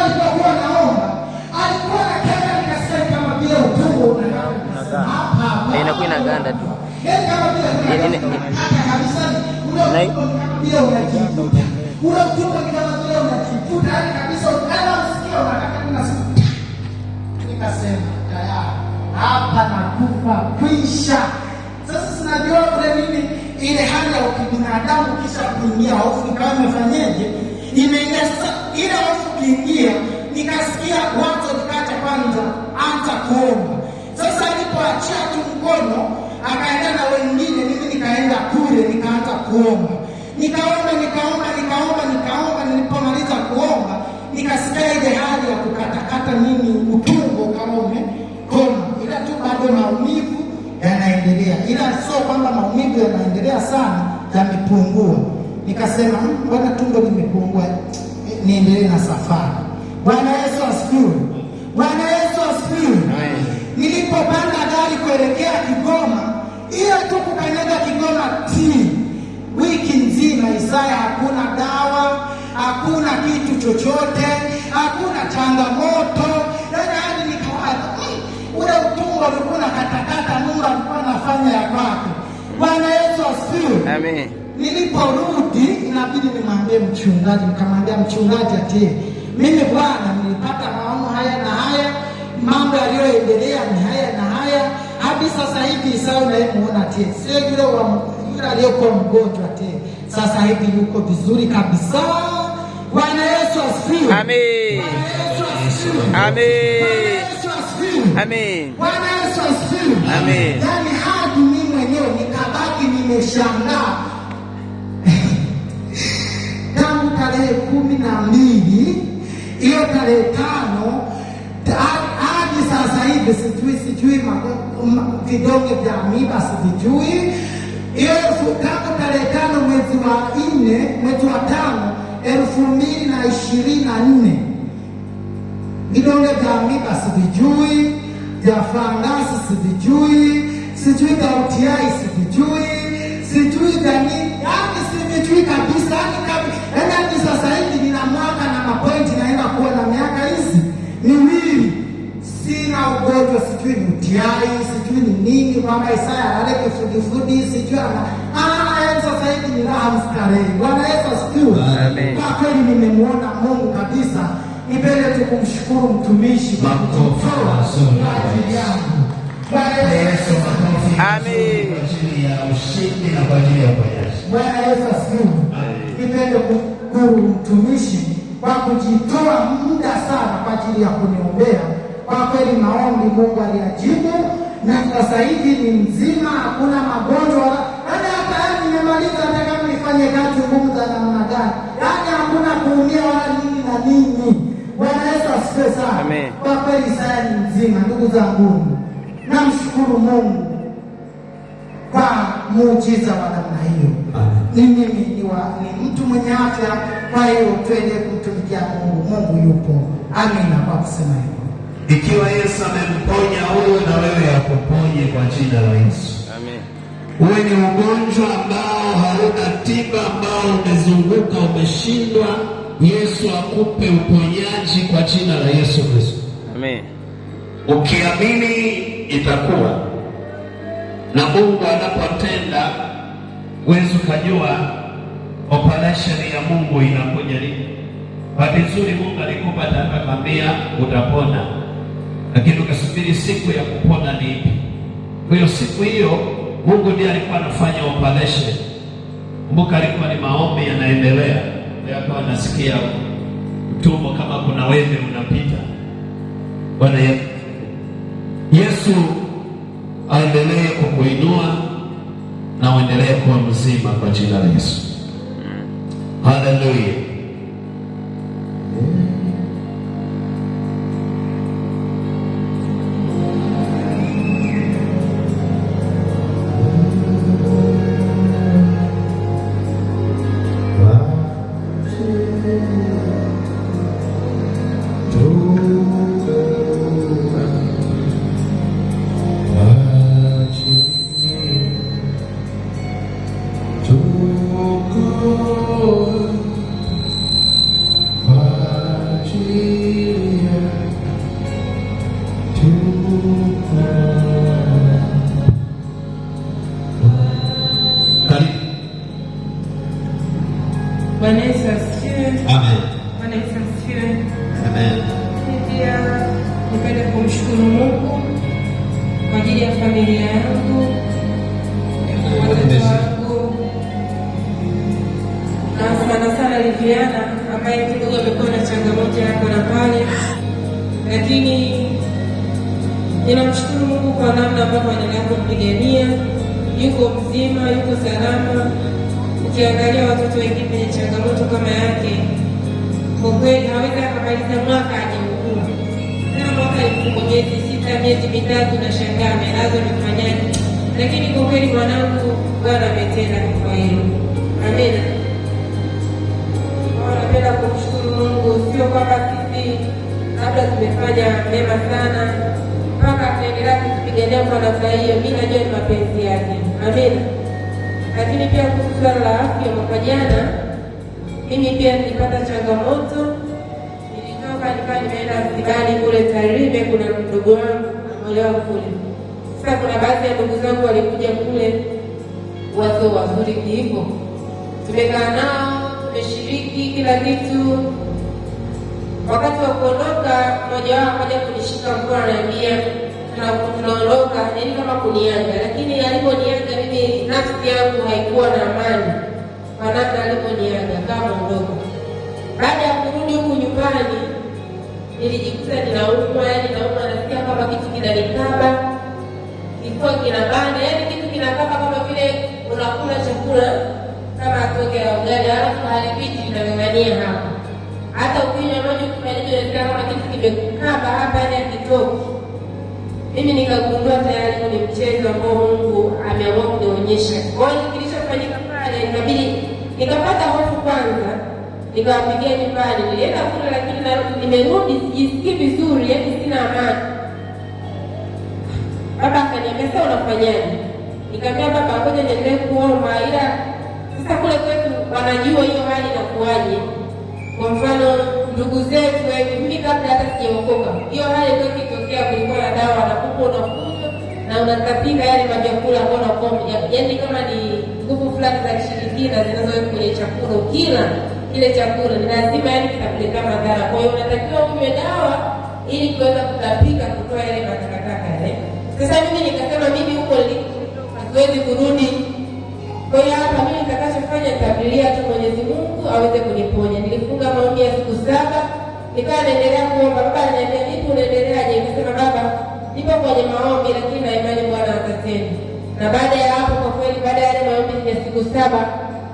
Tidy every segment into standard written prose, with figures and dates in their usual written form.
alipokuwa naomba alikuwa na kenda nikasikia kama vile utumbo unaganda hapa inakuwa inaganda tu kama vile kabisa bila unajivuta ule utumbo ni kama vile unajivuta yani kabisa unasikia unataka kunasikia. Nikasema tayari hapa nakufa kwisha. Sasa sinajua ule nini ile hali ya kibinadamu kisha kuingia hofu kama imefanyaje imeingia. Ile hofu kiingia nikasikia watu nikacha kwanza anza kuomba. Sasa alipoachia tu mkono akaenda na wengine, mimi nikaenda kule nikaanza kuomba. Nikaomba. Nilipomaliza kuomba nikasikia ile hali ya kukatakata nini utumbo kama umekoma, ila tu bado maumivu yanaendelea, ila sio kwamba maumivu yanaendelea sana, yamepungua. Nikasema mbona tumbo limepungua, niendelee na safari. Bwana Yesu asifiwe. Bwana Yesu asifiwe. Nilipopanda gari kuelekea Kigoma, ile tu kukanyaga Kigoma wiki nzima Isaya hakuna dawa, hakuna kitu chochote, hakuna changamoto. Yaani nikawaza ule utumbo ulikuwa katakata, Mungu alikuwa anafanya ya kwake. Bwana Yesu asifiwe. Amen. Niliporudi inabidi nimwambie mchungaji, nikamwambia mchungaji ati mimi bwana nilipata maono haya na haya, mambo yaliyoendelea ni haya na haya, hadi sasa hivi Isaya unayemuona ati sio yule aliyokuwa mgonjwa ati sasa hivi yuko vizuri kabisa. Bwana Yesu asifiwe. Amen. Amen. Amen. Bwana Yesu asifiwe. Amen. Yaani hadi mimi mwenyewe nikabaki nimeshangaa. Tangu tarehe 12 hiyo tarehe 5 hadi sasa hivi sijui vidonge vya amiba sijui. Hiyo tangu tarehe 5 mwezi wa 5 2024 vidonge vya amiba sijui, vya fangasi sijui vya UTI sijui vya nini, yaani sijui kabisa. Yaani hadi sasa hivi nina mwaka na mapointi naenda kuwa na miaka hizi miwili sina ugonjwa, sijui UTI sijui ni nini, kwamba Isaya ale kifudifudi sijui yaani sasa hivi ni raha mstarehe. Bwana Yesu asifiwe. Amen. Kwa kweli nimemuona Mungu kabisa. Nipende tu kumshukuru mtumishi kwa kutoa ajili yangu. Bwana Yesu asifiwe. Amen. Kwa ajili ya ushindi na kwa ajili ya uponyaji. Bwana Yesu asifiwe. Nipende kumshukuru mtumishi kwa kujitoa muda sana kwa ajili ya kuniombea. Kwa kweli maombi Mungu aliyajibu na sasa hivi ni mzima, hakuna magonjwa. Yaani hata nimemaliza hata kama nifanye kazi ngumu za namna gani, yaani hakuna kuumia wala nini na nini. Bwana Yesu asifiwe sana. Amen. Kwa kweli Isaya ni mzima. Ndugu zangu, namshukuru Mungu kwa muujiza wa namna hiyo. Mimi ni mtu mwenye afya, kwa hiyo twende kumtumikia Mungu. Mungu yupo. Amina. Kwa kusema hivyo, ikiwa Yesu amemponya huyo, na wewe akuponye kwa jina la Yesu. Amen. Uwe ni ugonjwa ambao hauna tiba, ambao umezunguka umeshindwa, Yesu akupe uponyaji kwa jina la Yesu Kristo. Amen. Ukiamini itakuwa, na Mungu anapotenda wewe ukajua operation ya Mungu inakuja lini. Bahati nzuri Mungu alikupa taarifa kwambia utapona, lakini ukasubiri siku ya kupona ni ipi. Kwa hiyo siku hiyo Mungu ndiye alikuwa anafanya operation. Kumbuka alikuwa ni maombi yanaendelea, akawa nasikia tumbo kama kuna wembe unapita. Bwana Yesu aendelee kukuinua na uendelee kuwa mzima kwa jina la Yesu. Haleluya. Bwana Yesu asifiwe. Amen. Bwana Yesu asifiwe. Amen. Pia nipende kumshukuru Mungu kwa ajili ya familia yangu, watoto wangu, na sana sana Liviana ambaye kidogo amekuwa na changamoto hapa na pale, lakini ninamshukuru Mungu kwa namna ambavyo anaendelea kumpigania. Yuko mzima, yuko salama. Ukiangalia watoto wengine wenye changamoto kama yake, kwa kweli hawezi akamaliza mwaka ajiugua. Tena mwaka ilikuwa miezi 6, miezi 3, na shangaa amelazwa amefanyaje. Lakini kwa kweli mwanangu, Bwana ametenda kwa hilo. Amina. Napenda kumshukuru Mungu, sio kwamba sisi labda tumefanya mema sana mpaka tunaendelea kupigania kwa namna hiyo. Mimi najua ni mapenzi yake. Amina. Lakini pia kuhusu swala la afya, mwaka jana mimi pia nilipata changamoto. Nilitoka nikawa nimeenda hospitali kule Tarime, kuna mdogo wangu ameolewa kule. Sasa kuna baadhi ya ndugu zangu walikuja kule, watu wazuri hivyo. Tumekaa nao, tumeshiriki kila kitu. Wakati wa kuondoka, mmoja wao akaja kunishika mkono ananiambia tunaondoka, yaani kama kuniaga. Lakini aliponiaga mimi nafsi yangu haikuwa na amani kwa namna aliponiaga kama ondoka. Baada ya kurudi huku nyumbani, nilijikuta ninaumwa, yaani naumwa, nasikia kama kitu kinanikaba, kilikuwa kinabana, yaani kitu kinakaba kama vile unakula chakula kama atoke ya ugali, halafu halipiti vinang'ang'ania hapa. Hata ukinywa maji ukimaliza unasikia kama kitu kimekaba hapa, yaani hakitoki. Mimi nikagundua tayari ni mchezo ambao Mungu ameamua kunionyesha. Kwa hiyo kilichofanyika pale, nikabidi nikapata hofu kwanza, nikawapigia nyumbani. Nilienda kule, lakini nimerudi sijisikii vizuri, yaani sina amani. Baba akaniambia, sasa unafanyaje? Nikamwambia baba, ngoja niendelee kuomba, ila sasa kule kwetu wanajua hiyo hali inakuaje. Kwa mfano ndugu zetu, mimi kabla hata sijaokoka, hiyo hali kwa kitokea, kulikuwa na dawa wanakupa unakunywa na unatapika yale mavyakula ambayo unakuwa, yaani kama ni nguvu fulani za kishirikina zinazowekwa kwenye chakula. Kila kile chakula ni lazima, yaani kitakuletea madhara. Kwa hiyo unatakiwa unywe dawa ili kuweza kutapika, kutoa yale matakataka yale. Sasa mimi nikasema mimi huko siwezi kurudi. Kwa hiyo hapa mimi nitakachofanya, nitabiria tu Mwenyezi Mungu aweze kuniponya. Nilifunga maombi ya siku 7, nikawa naendelea kuomba. Baba ananiambia, "Nipo unaendeleaje?" Nikasema, "Baba, nipo kwenye maombi, lakini na imani Bwana atatenda." Na baada ya hapo, kwa kweli, baada ya maombi ya siku 7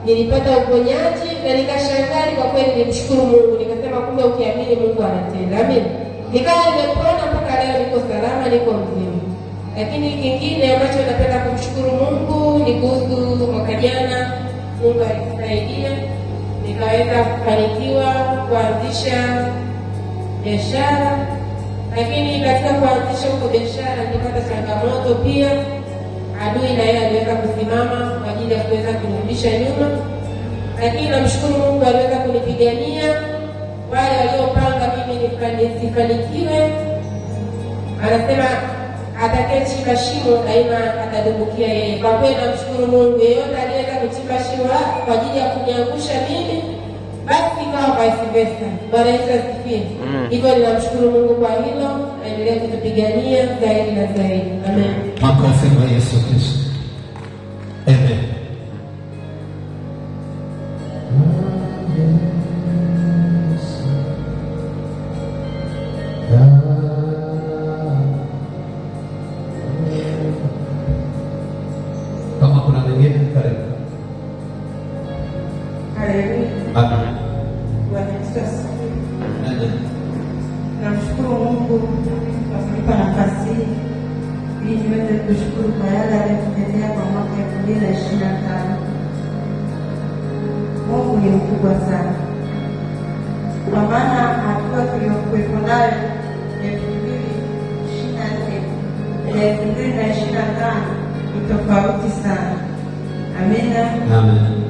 nilipata uponyaji na nikashangaa. Kwa kweli nimshukuru Mungu, nikasema kumbe ukiamini Mungu anatenda. Amen. Nikawa nimepona mpaka leo, niko salama, niko mzima. Lakini kingine ambacho napenda kumshukuru Mungu ni kuhusu mwaka jana. Mungu alinisaidia nikaweza kufanikiwa kuanzisha biashara, lakini katika kuanzisha huko biashara nilipata changamoto pia. Adui na yeye aliweza kusimama kwa ajili ya kuweza kunirudisha nyuma, lakini namshukuru Mungu aliweza kunipigania. Wale waliopanga mimi nisifanikiwe, anasema atakayechimba shimo daima atadumbukia yeye. Kwa kweli namshukuru Mungu, yeyote aliyeweza kuchimba shimo kwa ajili ya kuniangusha mimi, basi ikawa vice versa. Bwana Yesu asifiwe. Hivyo ninamshukuru Mungu kwa hilo, aendelee kutupigania zaidi na zaidi. Amen. Makofi kwa Yesu Kristo. Amen. Kama kuna wengine karibu. Haleluya. Amen. Bwana Yesu asifiwe. Amen. Namshukuru Mungu kwa kunipa nafasi hii ili niweze kushukuru kwa yale aliyotendea kwa mwaka 2025. Mungu ni mkubwa sana, kwa maana hatua tuliyokuwepo nayo 2024 na 2025 ni tofauti sana. Amina. Amen.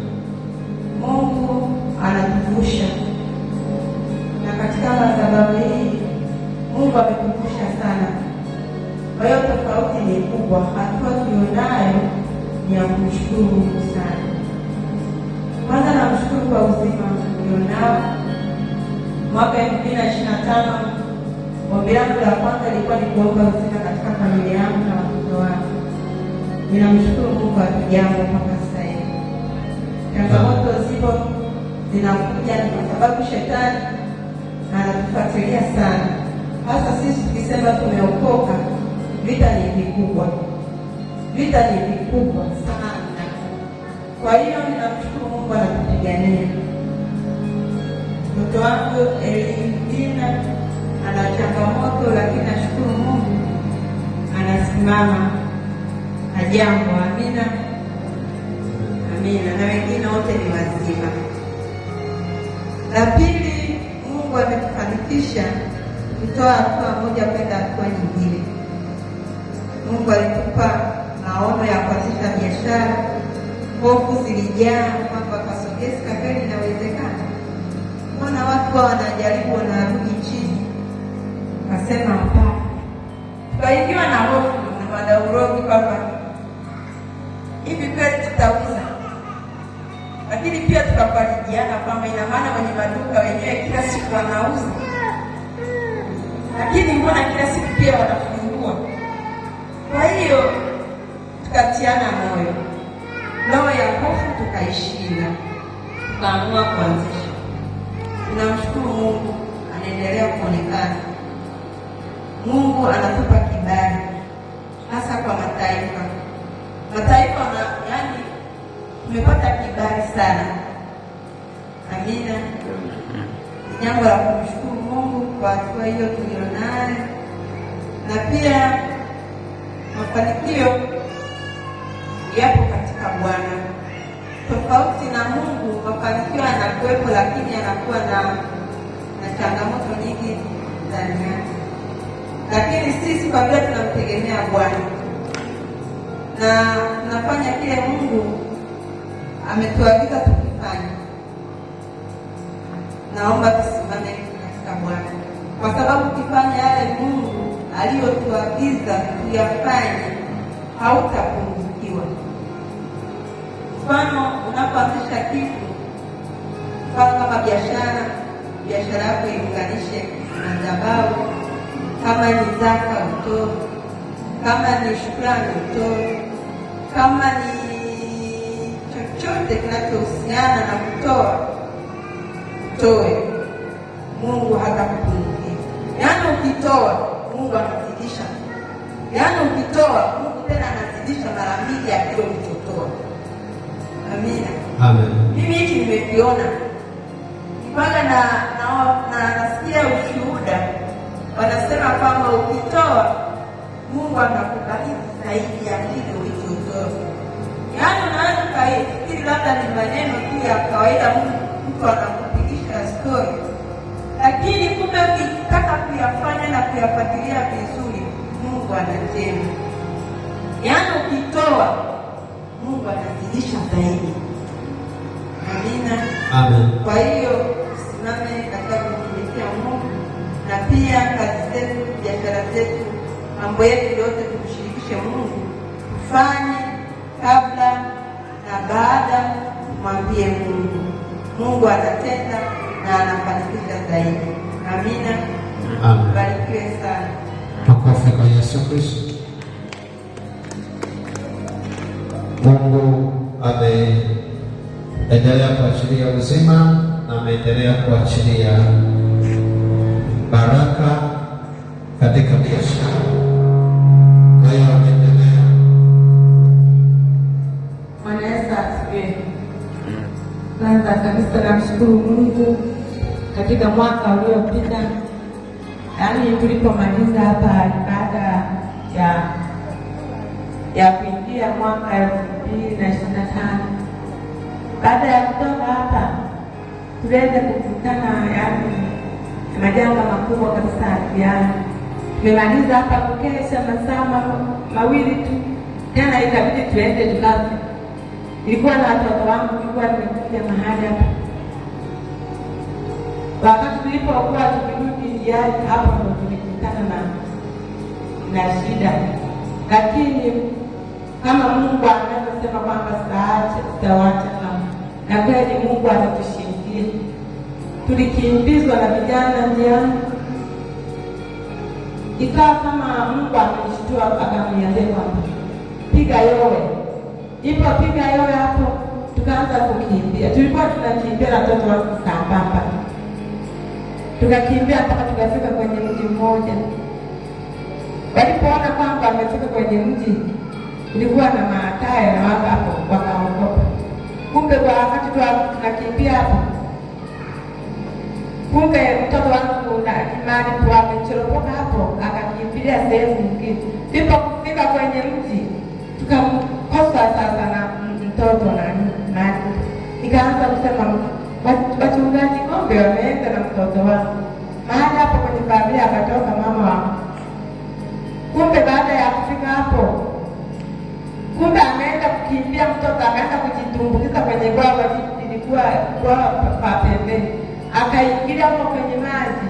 Mungu anatuvusha, na katika katika madhabahu hii Mungu ametuvusha sana. Kwa hiyo tofauti ni kubwa, hatua tulionayo ni ya kumshukuru Mungu sana. Kwanza namshukuru kwa uzima nilionao. Mwaka 2025 ombi langu la kwanza lilikuwa ni kuomba uzima katika familia yangu na watoto wangu. Ninamshukuru Mungu akijambo mpaka sasa hivi. Changamoto zipo zinakuja ni kwa sababu shetani anatufuatilia sana. Hasa sisi tukisema tumeokoka, vita ni vikubwa. Vita ni vikubwa sana. Kwa hiyo ninamshukuru Mungu anatupigania. Mtoto wangu Elina ana changamoto, lakini nashukuru Mungu anasimama hajambo. Amina, amina. Na wengine wote ni wazima. La pili, Mungu ametufanikisha kutoa hatua moja kwenda hatua nyingine. Mungu alitupa maono ya kuanzisha biashara. Hofu zilijaa kwamba kasogeza kweli inawezekana. Mbona watu wanajaribu wanarudi chini? Kasema hapana. Tukaingiwa na hofu na madaurogi kwamba hivi kweli tutauza. Lakini pia tukafarijiana kwamba ina maana wenye maduka wenyewe kila siku wanauza, lakini mbona kila siku pia wanafungua? Kwa hiyo tukatiana moyo, roho ya hofu tukaishinda, tukaamua kuanzisha. Tunamshukuru Mungu, anaendelea kuonekana. Mungu anatupa kibali hasa kwa mataifa. Mataifa yaani tumepata kibali sana. Amina. Jambo la kumshukuru Mungu kwa hatua hiyo tulionayo, na pia mafanikio yapo katika Bwana. Tofauti na Mungu, mafanikio yanakuwepo, lakini yanakuwa na changamoto nyingi ndani yake. Lakini sisi kwa vile tunamtegemea Bwana na tunafanya kile Mungu ametuagiza tukifanya, naomba tusimame katika Bwana, kwa sababu ukifanya yale Mungu aliyotuagiza tuyafanye, hautapungukiwa. Mfano, unapoanzisha kitu, mfano kama biashara yako iunganishe na madhabahu. Kama ni zaka utoe, kama ni shukrani utoe, kama ni chochote kinachohusiana na kutoa utoe. Mungu hatakupungukia. Yaani ukitoa Mungu anazidisha. Yaani ukitoa Mungu tena anazidisha mara mbili ya kile ulichotoa. Amina. Amen. Mimi hiki nimekiona. Mpaka na nasikia ushuhuda wanasema kwamba ukitoa Mungu anakubariki zaidi ya kile ulichotoa. Yaani unaweza kufikiri labda ni maneno tu ya kawaida, mtu anakupigisha story, lakini kumbe ukitaka kuyafanya na kuyafuatilia vizuri, Mungu anatenda. Yaani ukitoa Mungu anazidisha zaidi. Amina. Amen. Kwa hiyo tusimame katika kumtumikia Mungu, na pia kazi zetu, biashara zetu, mambo yetu yote tumshirikishe Mungu. Tufanye kabla na baada, mwambie Mungu. Mungu atatenda na anafanikisha zaidi. Amina. Amen. Barikiwe sana. Makofi kwa Yesu Kristo. Mungu ameendelea kuachilia uzima na ameendelea kuachilia baraka katika biashara. Kwa hiyo ameendelea. Bwana Yesu asifiwe. Kwanza kabisa namshukuru Mungu katika mwaka uliopita, yaani tulipomaliza hapa baada ya kuingia mwaka 2025. Baada ya kutoka hapa tuweze kukutana, yaani majanga makubwa kabisa yaani. Tumemaliza hapa kukesha masaa mawili tu, tena ikabidi tuende tukafe. Nilikuwa na watoto wangu, nilikuwa nimekuja mahali hapa. Wakati tulipokuwa tukirudi njiani, hapo ndo tulikutana na shida, lakini kama Mungu anavyosema kwamba sitawaacha na kweli Mungu anatushindia. Tulikimbizwa na vijana njiani, ikawa kama Mungu amenishtua akaniambia kwamba piga yowe. Ipo piga yowe hapo, tukaanza kukimbia. Tulikuwa tunakimbia na watoto wangu sambamba, tukakimbia mpaka tukafika kwenye mji mmoja. Walipoona kwamba amefika kwenye mji, ulikuwa na maataya na watu hapo, wakaogopa. Kumbe kwa wakati tunakimbia hapo, kumbe mtoto wangu na imani tu amechoropoka hapo, akakimbilia sehemu nyingine. Ndipo kufika kwenye mji, tukamkosa sasa na mtoto na imani. Nikaanza kusema wachungaji ng'ombe wameenda na mtoto wangu. Mahali hapo kwenye familia akatoka mama wangu. Kumbe baada ya kufika hapo, kumbe ameenda kukimbia, mtoto ameenda kujitumbukiza kwenye bwawa lilikuwa kwa pembeni. Akaingilia huko kwenye maji,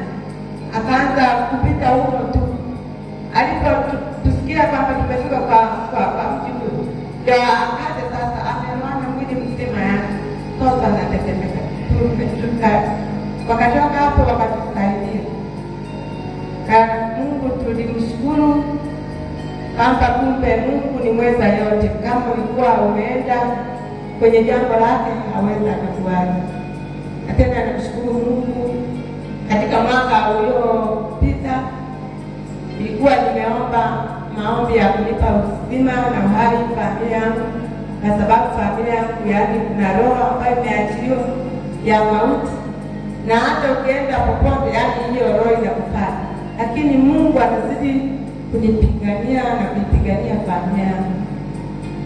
akaanza kupita huko tu. Alipotusikia kwamba tumefika kwa mji huu, ndio akaja sasa, ameona mwili mzima yake, mtoto anatetemeka. Wakatoka hapo wakatusaidia. Mungu tulimshukuru kwamba kumbe Mungu ni mweza yote. Kama ulikuwa umeenda kwenye jambo lake, hawezi kukuacha. Na tena namshukuru Mungu, katika mwaka uliopita nilikuwa nimeomba maombi ya kulipa uzima na uhai familia yangu, kwa sababu familia yangu yaani kuna roho ambayo imeachiliwa ya mauti, na hata ukienda popote yaani hiyo roho inakupata. Lakini Mungu anazidi kunipigania na kunipigania familia yangu.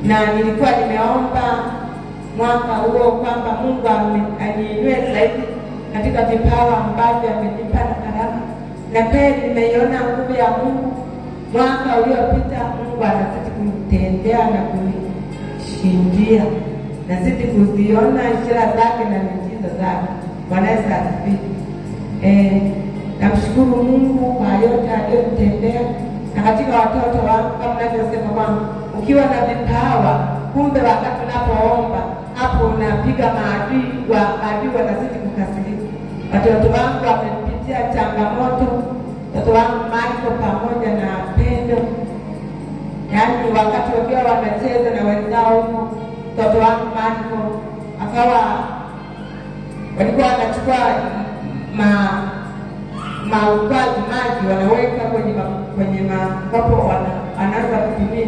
Na nilikuwa nimeomba mwaka huo kwamba Mungu aniinue zaidi katika vipawa ambavyo amenipa na karama. Na kweli nimeiona nguvu ya Mungu. Mwaka uliopita Mungu anazidi kunitendea na kunishindia. Nazidi kuziona ishara zake na miujiza zake. Bwana Yesu asifiwe. Namshukuru Mungu kwa yote aliyotendea. Na katika watoto wangu, kama ninavyosema kwamba ukiwa na vipawa, kumbe wakati unapoomba hapo unapiga maadui wanazidi kukasirika. Watoto wangu wamepitia changamoto, watoto wangu Marko pamoja na Pendo, yaani wakati wakiwa wanacheza na wenzao huko, mtoto wangu Marko akawa walikuwa wanachukua maukwaji maji wanaweka kwenye makopo, anaanza kutumia.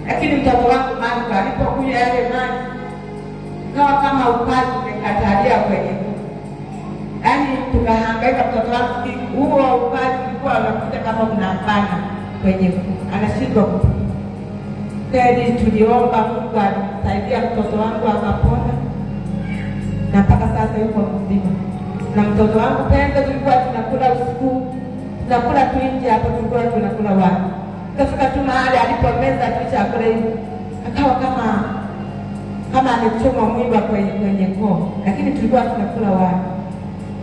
Lakini mtoto wangu Marko alipokuja yale maji, kawa kama ukwaji umekatalia kwenye kuku. Yaani tukahangaika, mtoto wangu huo ukwaji ulikuwa unakuta kama unapana kwenye kuku, anashindwa kupita. Kweli tuliomba Mungu alisaidia, mtoto wangu akapona na mpaka sasa yuko mzima. Na mtoto wangu Pendo tulikuwa tunakula usiku, tunakula tu nje hapo, tulikuwa tunakula wapi. Kafika tu mahali alipomeza tu chakula hivi, akawa kama amechoma mwiba kwenye koo, lakini tulikuwa tunakula wapi.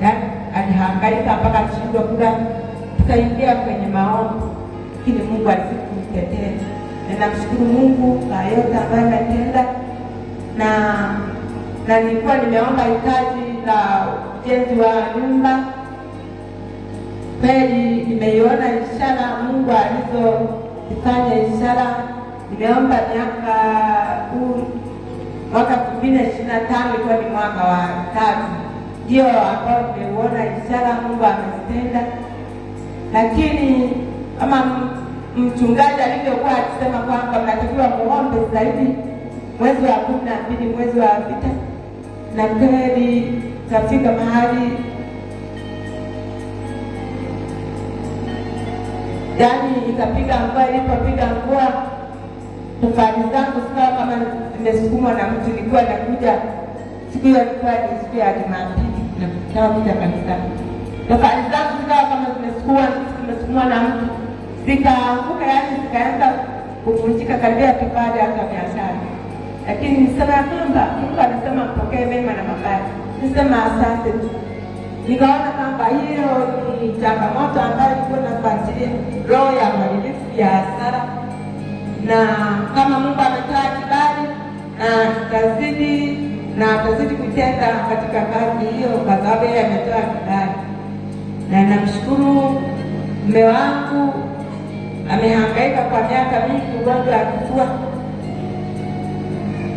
Yaani alihangaika mpaka alishindwa kula. Tukaingia kwenye maombi, lakini Mungu alitutetea. Na namshukuru Mungu kwa yote ambayo ametenda. Na nilikuwa nimeomba hitaji la ujenzi wa nyumba. Kweli nimeiona ishara Mungu alizofanya ishara. Nimeomba mwaka 2025 ilikuwa ni mwaka wa 3, ndio ambao nimeuona ishara Mungu amezitenda. Lakini kama mchungaji alivyokuwa akisema kwamba mnatakiwa muombe zaidi mwezi wa 12, mwezi wa vita, na kweli kafika mahali yaani ikapiga mvua. Ilipopiga mvua, tofali zangu sikawa kama zimesukumwa na mtu. Nilikuwa nakuja siku hiyo, ilikuwa ni siku ya Jumapili, na kuja kanisani. Tofali zangu zikawa kama zimesukumwa na mtu, zikaanguka, yaani zikaanza kuvunjika karibia tofali hata 500. Lakini nisema kwamba Mungu anasema mpokee mema na mabaya. Nisema asante. Nikaona kwamba hiyo ni changamoto ambayo ilikuwa inafuatilia roho ya uadilifu ya hasara, na kama Mungu ametoa kibali na atazidi kutenda katika kazi hiyo, kwa sababu yeye ametoa kibali. Na namshukuru mume wangu, amehangaika kwa miaka mingi ugonjwa wa kifua,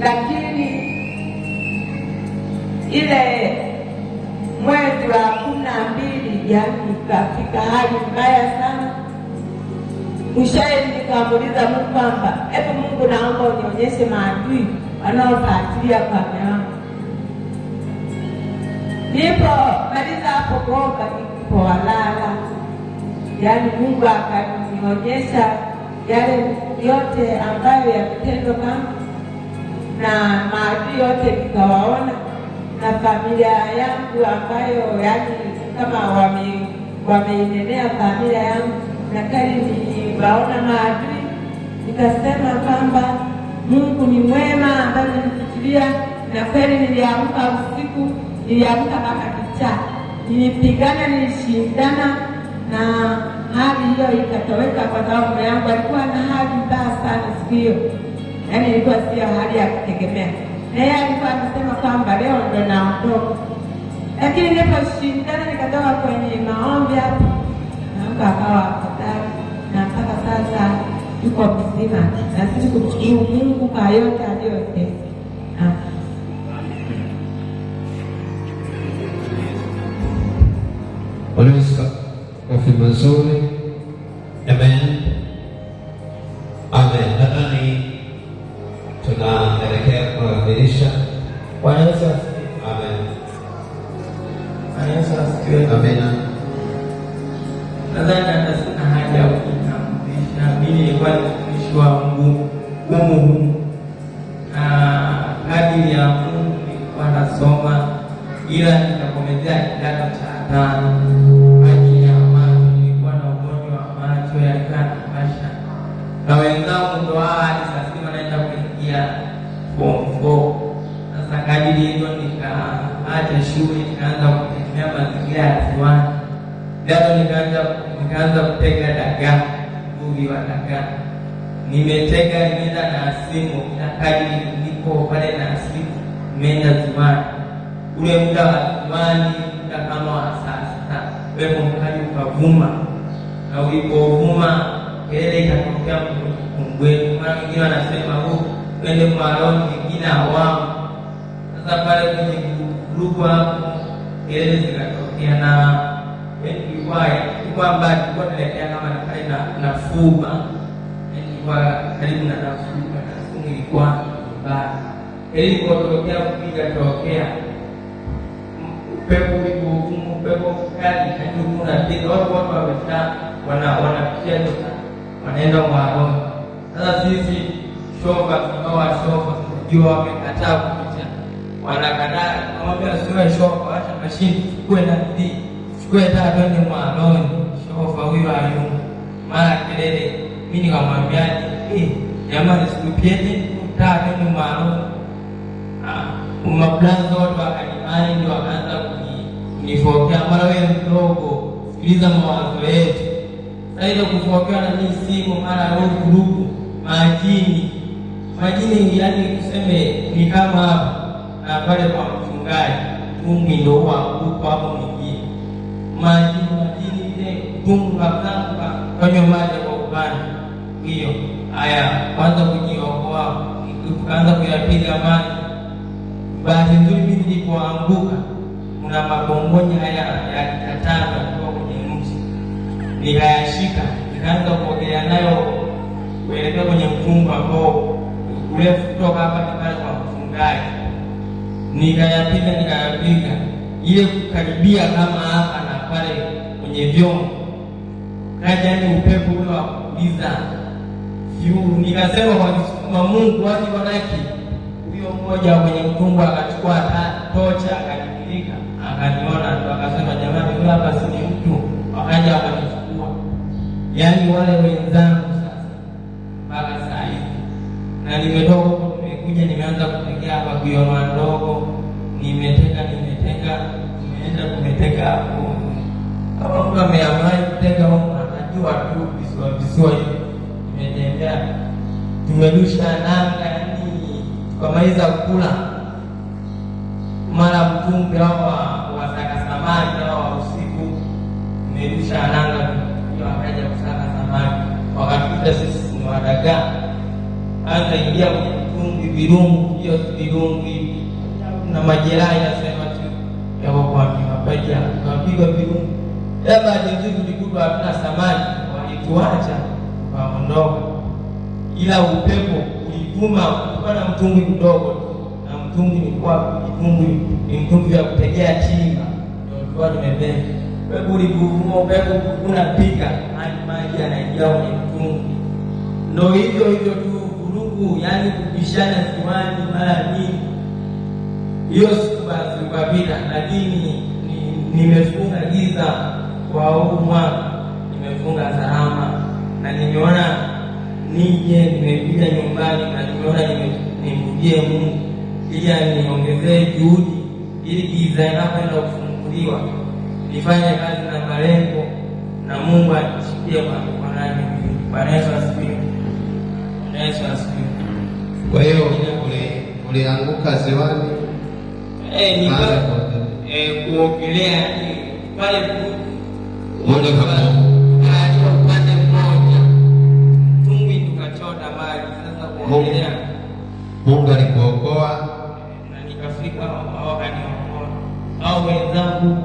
lakini ile mwezi wa 12 yani ikafika hali mbaya sana. Mwishowe nikamuuliza Mungu kwamba hebu Mungu, naomba unionyeshe maadui wanaofuatilia kwa mume wangu. Nilipomaliza hapo kuomba, nilipolala, yani Mungu akanionyesha yale yote ambayo yametendwa kama, na maadui yote nikawaona, na familia yangu ambayo yani kama wameinenea familia yangu, na kali niliwaona maadui, nikasema kwamba Mungu ni mwema ambaye nilifikiria. Na kweli niliamka usiku, niliamka kama kichaa, nilipigana, nilishindana, na hali hiyo ikatoweka, kwa sababu mume wangu alikuwa na hali mbaya sana siku hiyo, yaani ilikuwa sio hali ya kutegemea. Na yeye alikuwa anasema kwamba leo ndo naondoka, lakini niliposhindana nikatoka kwenye maombi hapo, na akawa afadhali, na mpaka sasa yuko mzima, na sisi kumshukuru Mungu kwa yote aliyotenda. Kofi mazuri. Amen. Amen. Nadhani tunaelekea kukamilisha. Bwana Yesu asifiwe. Amen. Bwana Yesu asifiwe. Amen. Nadhani hata sina haja ya kutambulisha. Mimi nilikuwa mtumishi wa Mungu humu, kadiri ya Mungu nilikuwa nasoma, ila nikakomezea kidato cha 5. Na wenzangu ndo hadi sasa naenda kuingia form 4. Sasa kadiri hiyo nikaacha shule, nikaanza kutegemea mazingira ya ziwani. Ndio nikaanza kutega dagaa, uvuvi wa dagaa. Nimetega, nimeenda na simu, na kadiri niko pale na simu, nimeenda ziwani. Ule muda wa ziwani, muda kama wa saa 6, pepo mkali ukavuma, na ulipovuma kelele ikatokea mkungweni. Mara wengine wanasema twende Mwaroni, wengine awamu. Sasa pale kwenye grupu hapo kelele zikatokea, na ilikuwa mbali, tulikuwa tunaelekea kama pale na Fuba, ilikuwa karibu na Fuba, na simu ilikuwa mbali. Kelele ilipotokea kupiga tokea, upepo ulivuma, upepo mkali, hadi unapiga watu wanapitia wanaenda Mwaroni. Sasa sisi shoga kama shoga ndio wamekataa kupita, wanakataa, kumwambia sio shoga, acha mashini chukue na bidii, chukue taa twende Mwaroni. Shoga huyo ayumu, mara kelele. Mimi nikamwambia jamani, sikupieni taa twende Mwaroni. Mablanzo watu wakanimani, ndio wakaanza kunifokea, mara wewe mdogo, sikiliza mawazo yetu. Sasa ile kufokea na mimi simu, mara grupu majini, yani kuseme ni kama hapa na pale kwa mchungaji Mungu ndio huko hapo mwingine. Majini ile Mungu akanga kwenye maji kwa upande hiyo. Haya, kwanza kujiokoa, tukaanza kuyapiga maji. Bahati nzuri mimi nilipoanguka, kuna mabongonya haya ya kitataga kutoka kwenye mti, nikayashika, nikaanza kuogelea nayo kuelekea kwenye mfungo ambao urefu kutoka hapa pale kwa mfungaji. Nikayapiga ile kukaribia kama hapa na pale kwenye vyombo, kaja ni upepo ule wa kuuliza juu. Nikasema kwa Mungu waje wanaki. Huyo mmoja kwenye mfungo akachukua tocha, akadilika, akaniona, ndo akasema jamani, huyu hapa si mtu. Wakaja wakanichukua, yaani wale wenzangu mpaka saa hivi. Na nimetoka huko, nimekuja, nimeanza kutegea hapa Kuyoma ndogo, nimetega, nenda kumeteka hapo. Kama mtu amewahi kuteka huko anajua tu visiwa hivi. Nimetembea, tumerusha nanga, yani tukamaliza kula, mara mtumbi au wasaka samaki au usiku tumerusha nanga, hiyo akaja kusaka samaki, wakatuta sisi ni wadagaa, anza ingia kwenye mtumbi, virungu, hiyo virungu hivi na majeraha inasema tu yako kwa mapaja, tukapigwa virungu. Baada ya tulikuwa hatuna samaki, walituacha tukaondoka, ila upepo ulivuma kupanda mtumbi mdogo tu, na mtumbi ulikuwa mtumbi wa kutegea timba, ndio tulikuwa tumebeba. Upepo ulivuma, upepo unapiga hadi maji yanaingia kwenye mtumbi. Ndio hivyo tu vurugu, yani kubishana ziwani mara nini. Hiyo siku basi ukapita, lakini nimefunga giza kwa huu mwaka, nimefunga salama, na nimeona nije, nimekuja nyumbani na nimeona nimrudie Mungu ili aniongezee juhudi, ili giza inapoenda kufunguliwa nifanye kazi na malengo, na Mungu anishikie kwa nani. Bwana Yesu asifiwe. Bwana Yesu asifiwe. Kwa hiyo ulianguka ziwani? Kuogelea pale moja kwa upande mmoja, tumbwi tukachota maji. Sasa kuogelea, Mungu alikuokoa na nikafika wakaniokoa. Au wenzangu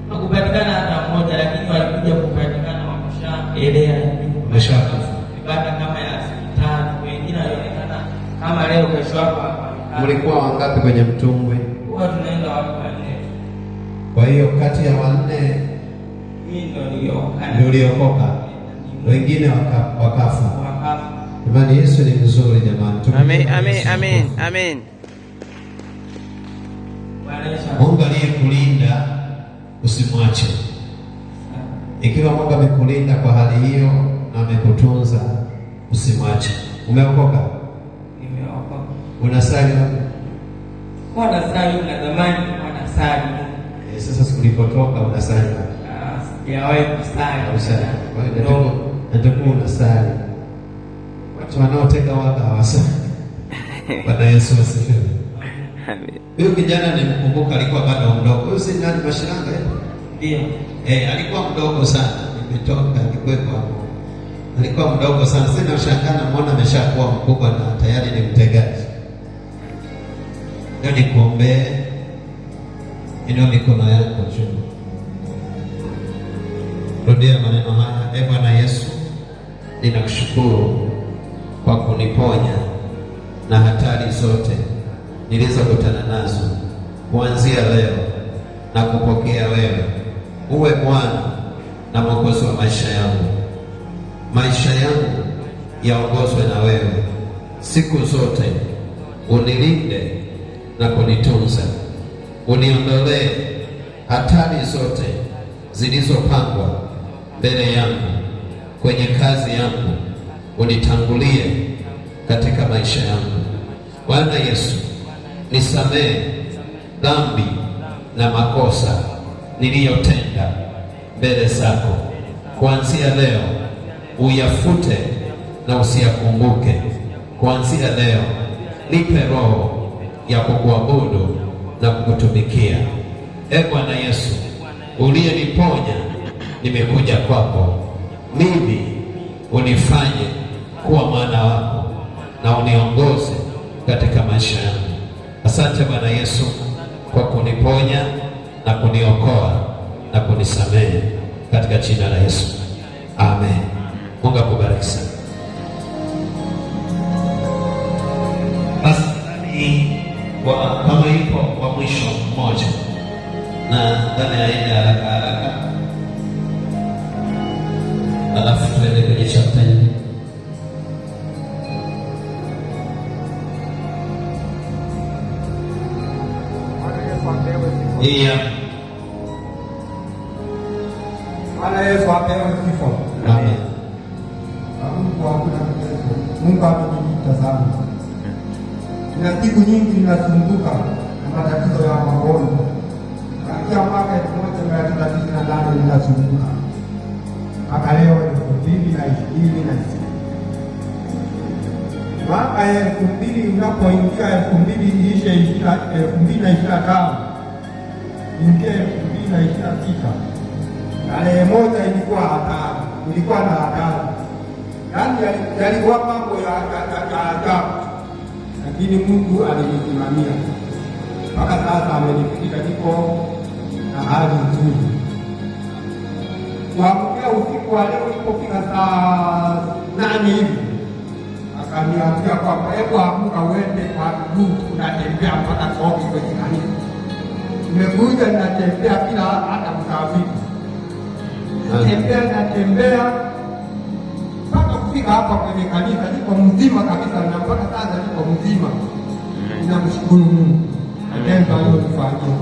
hakupatikana hata mmoja, lakini walikuja kupatikana wameshaelea umeshakufa. Ibada kama ya siku 3, wengine walionekana kama leo kesho hapa. Mlikuwa wangapi kwenye mtumbwi? Huwa tunaenda watu 4. Kwa hiyo kati ya 4 mimi ndio niliokoka, wengine wakafa. Imani Yesu ni mzuri jamani. Amen. Mungu aliyekulinda usimwache. Ikiwa Mungu amekulinda kwa hali hiyo na amekutunza, usimwache. Umeokoka? Nimeokoka. Unasali wapi? Wanasali na zamani wanasali. Sasa sikulipotoka unasali wapi? Sijawahi kusali. Kwa hiyo ndio unasali. Watu wanaoteka waka hawasali. Bwana Yesu asifiwe. Amen. Huyo kijana nimkumbuka alikuwa bado mdogo. Huyo si nani Mashiranga? Ndio. Alikuwa mdogo sana. Nimetoka alikuwepo hapo. Alikuwa mdogo sana. Sasa nashangaa namuona ameshakuwa mkubwa na tayari ni mtegaji. Ndio nikuombee. Inua mikono yako juu. Rudia maneno haya. Bwana Yesu, ninakushukuru kwa kuniponya na hatari zote nilizokutana nazo. Kuanzia leo na kupokea wewe uwe Bwana na Mwokozi wa maisha yangu. Maisha yangu yaongozwe na wewe siku zote. Unilinde na kunitunza. Uniondolee hatari zote zilizopangwa mbele yangu kwenye kazi yangu. Unitangulie katika maisha yangu. Bwana Yesu, nisamehe dhambi na makosa niliyotenda mbele zako. Kuanzia leo uyafute na usiyakumbuke. Kuanzia leo nipe roho ya kukuabudu na kukutumikia. Bwana Yesu, uliyeniponya, nimekuja kwako. Mimi unifanye kuwa mwana wako na uniongoze katika maisha yangu. Asante Bwana Yesu kwa kuniponya na kuniokoa na kunisamehe katika jina la Yesu. Amen. Mungu akubariki sana. Basi kama yupo wa mwisho mmoja na ndani aende haraka, alafu tuende kwenye chapter hii. Bwana Yesu apewe sifa. Amen. Mungu amenitazama. Nina siku nyingi ninasumbuka na matatizo ya magonjwa. kuanzia mwaka 1998 ninazunguka mpaka leo 2026. Mwaka 2000 unapoingia 2025 ingia 2026, tarehe moja ilikuwa hatari, ilikuwa na hatari, yaani yalikuwa mambo ya ajabu, lakini Mungu alinisimamia mpaka sasa amenifikisha niko na hali nzuri. Kuamkia usiku wa leo ilipofika saa 8 hivi, akaniambia kwamba hebu amka uende kwa miguu, unatembea mpaka Kobe kwenye kanisa. Nimekuja ninatembea bila hata msafiri, natembea mpaka kufika hapa kwenye kanisa, niko mzima kabisa, na mpaka sasa niko mzima. Ninamshukuru Mungu atenda aliyonifanyia.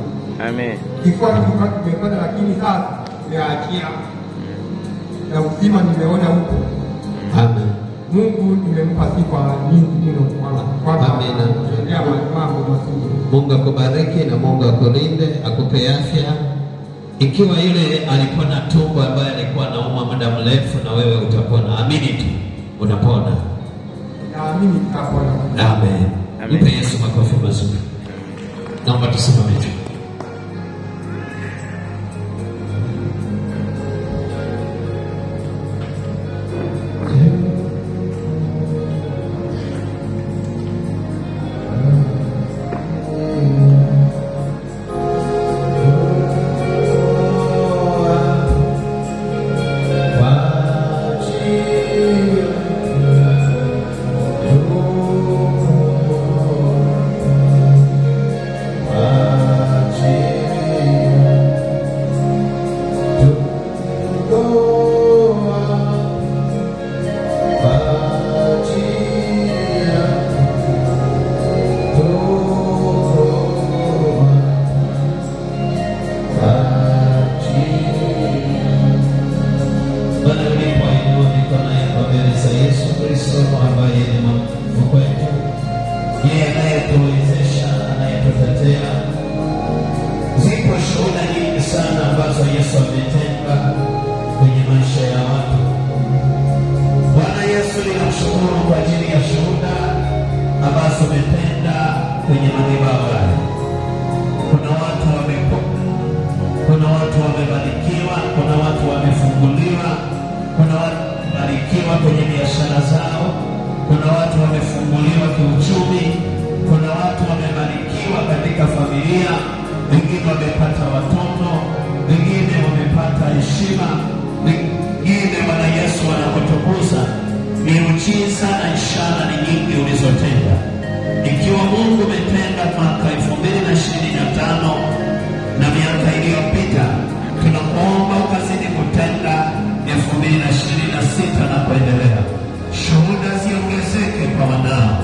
Amen. Kifua kimepata, lakini sasa nimeachia na uzima nimeona huko. Amen. Mungu nimempa sifa nyingi mno kwa mambo mazuri. Mungu akubariki na Mungu akulinde, akupe afya. Ikiwa yule alikuwa na tumbo ambaye alikuwa anauma muda mrefu, na wewe utapona. Amini tu, unapona. Naamini nitapona. Amen. Mpe Yesu makofi mazuri. Naomba tusimame tu. Zipo shuhuda nyingi sana ambazo Yesu ametenda kwenye maisha ya watu. Bwana Yesu, ninamshukuru kwa ajili ya shuhuda ambazo umetenda kwenye madhabahu haya. Kuna watu wamepona, kuna watu wamebarikiwa, kuna watu wamefunguliwa, kuna watu wamebarikiwa kwenye biashara zao, kuna watu wamefunguliwa kiuchumi, kuna watu wamebarikiwa katika familia, wengine wamepata watoto, wengine wamepata heshima, wengine Bwana Yesu wanakutukuza. Miujiza na ishara ni nyingi ulizotenda. Ikiwa Mungu umetenda mwaka 2025 na miaka iliyopita, tunakuomba ukazidi kutenda 2026 na kuendelea. Shuhuda ziongezeke kwa wanao,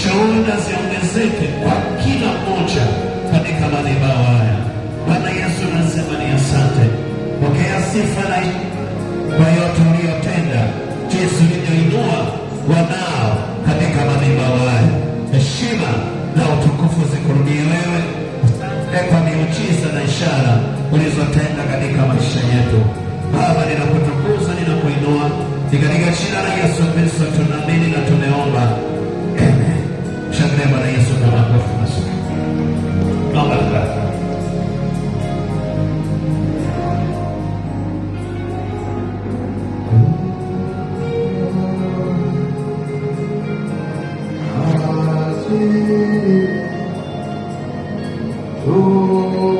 shuhuda ziongezeke kwa kila mmoja katika madhabahu haya. Bwana Yesu, nasema ni asante. Pokea sifa na kwa yote uliyotenda, jinsi ulivyoinua wanao katika madhabahu haya. Heshima na utukufu zikurudie wewe, kwa miujiza na ishara ulizotenda katika maisha yetu. Baba, ninakutukuza, ninakuinua, ni katika jina la Yesu Kristo tunaamini na tumeomba. Amen. Shangilia Bwana Yesu kwa makofi mazuri. Naomba tukae. Oh